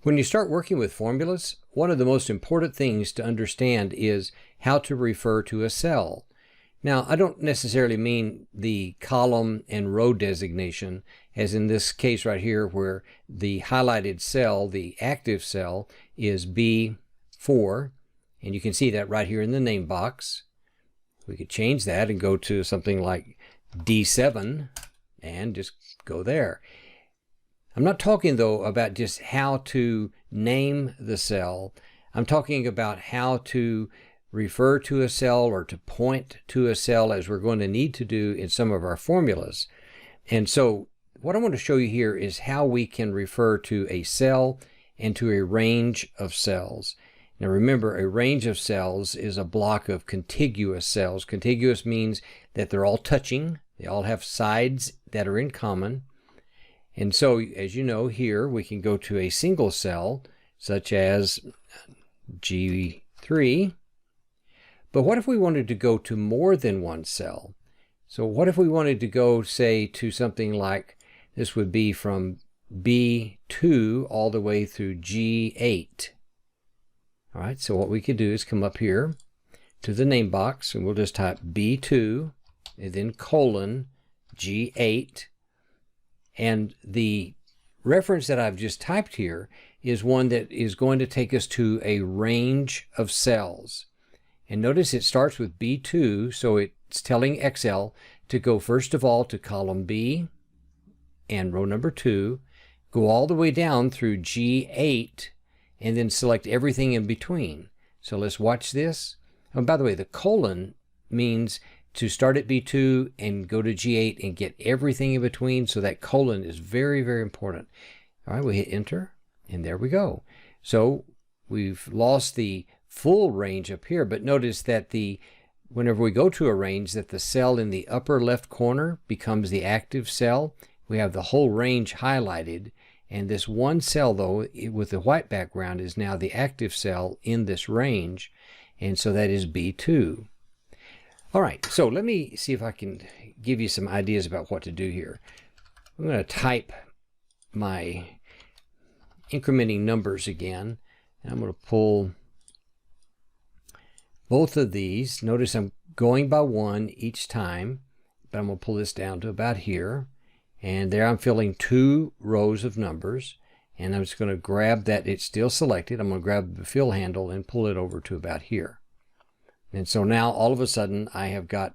When you start working with formulas, one of the most important things to understand is how to refer to a cell. Now, I don't necessarily mean the column and row designation, as in this case right here where the highlighted cell, the active cell, is B4, and you can see that right here in the name box. We could change that and go to something like D7 and just go there. I'm not talking, though, about just how to name the cell. I'm talking about how to refer to a cell or to point to a cell, as we're going to need to do in some of our formulas. And so what I want to show you here is how we can refer to a cell and to a range of cells. Now remember, a range of cells is a block of contiguous cells. Contiguous means that they're all touching. They all have sides that are in common. And so, as you know, here we can go to a single cell, such as G3. But what if we wanted to go to more than one cell? So what if we wanted to go, say, to something like, this would be from B2 all the way through G8. All right, so what we could do is come up here to the name box, and we'll just type B2 and then colon G8. And the reference that I've just typed here is one that is going to take us to a range of cells. And notice it starts with B2, so it's telling Excel to go first of all to column B and row number 2, go all the way down through G8, and then select everything in between. So let's watch this. Oh, by the way, the colon means to start at B2 and go to G8 and get everything in between, so that colon is very, very important. All right, we hit enter, and there we go. So we've lost the full range up here, but notice that whenever we go to a range, that the cell in the upper left corner becomes the active cell. We have the whole range highlighted, and this one cell, though, with the white background, is now the active cell in this range, and so that is B2. All right, so let me see if I can give you some ideas about what to do here. I'm going to type my incrementing numbers again, and I'm going to pull both of these. Notice I'm going by one each time, but I'm going to pull this down to about here. And there I'm filling 2 rows of numbers. And I'm just going to grab that. It's still selected. I'm going to grab the fill handle and pull it over to about here. And so now all of a sudden I have got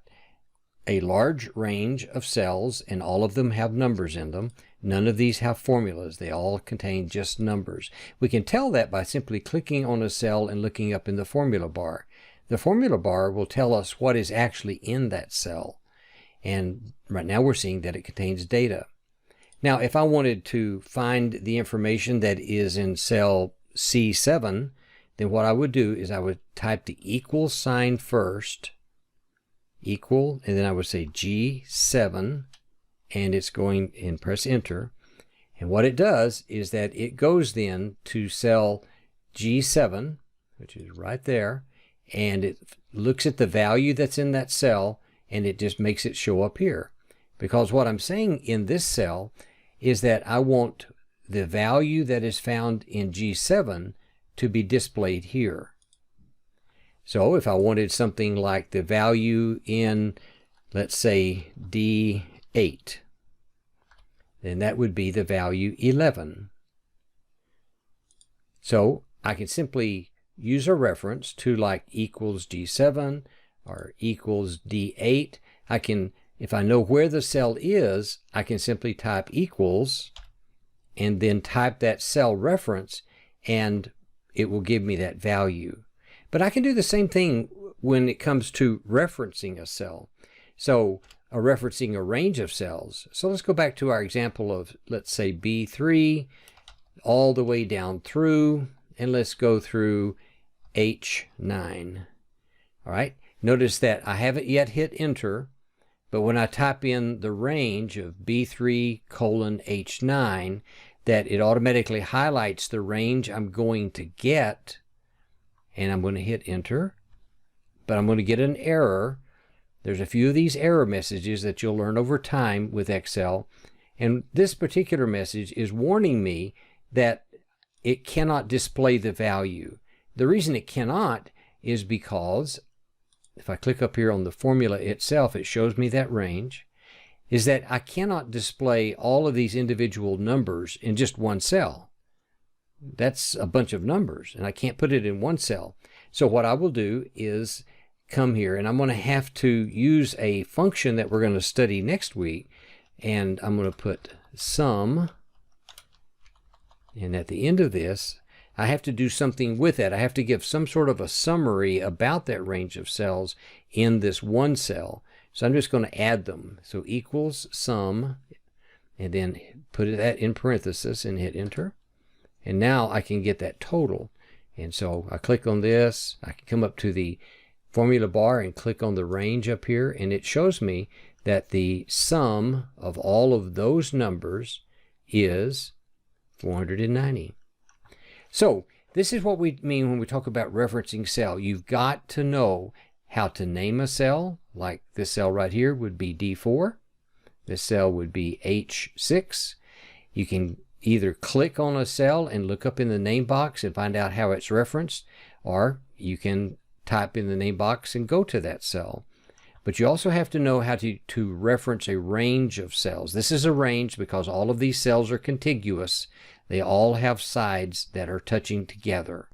a large range of cells, and all of them have numbers in them. None of these have formulas. They all contain just numbers. We can tell that by simply clicking on a cell and looking up in the formula bar. The formula bar will tell us what is actually in that cell. And right now we're seeing that it contains data. Now, if I wanted to find the information that is in cell C7, then what I would do is I would type the equal sign first, equal, and then I would say G7, and it's going, and press enter. And what it does is that it goes then to cell G7, which is right there, and it looks at the value that's in that cell, and it just makes it show up here. Because what I'm saying in this cell is that I want the value that is found in G7 to be displayed here. So if I wanted something like the value in, let's say, D8, then that would be the value 11. So I can simply use a reference to like equals G7 or equals D8. I can, if I know where the cell is, I can simply type equals and then type that cell reference, and it will give me that value. But I can do the same thing when it comes to referencing a cell. So referencing a range of cells. So let's go back to our example of, let's say, B3 all the way down through, and let's go through H9. All right. Notice that I haven't yet hit enter, but when I type in the range of B3 colon H9, that it automatically highlights the range I'm going to get, and I'm going to hit enter, but I'm going to get an error. There's a few of these error messages that you'll learn over time with Excel, and this particular message is warning me that it cannot display the value. The reason it cannot is because if I click up here on the formula itself, it shows me that range, is that I cannot display all of these individual numbers in just one cell. That's a bunch of numbers, and I can't put it in one cell. So what I will do is come here, and I'm going to have to use a function that we're going to study next week, and I'm going to put sum, and at the end of this, I have to do something with that. I have to give some sort of a summary about that range of cells in this one cell. So I'm just going to add them. So equals sum, and then put that in parentheses and hit enter. And now I can get that total. And so I click on this. I can come up to the formula bar and click on the range up here, and it shows me that the sum of all of those numbers is 490. So this is what we mean when we talk about referencing cell. You've got to know how to name a cell. Like this cell right here would be D4. This cell would be H6. You can either click on a cell and look up in the name box and find out how it's referenced, or you can type in the name box and go to that cell. But you also have to know how to reference a range of cells. This is a range because all of these cells are contiguous. They all have sides that are touching together.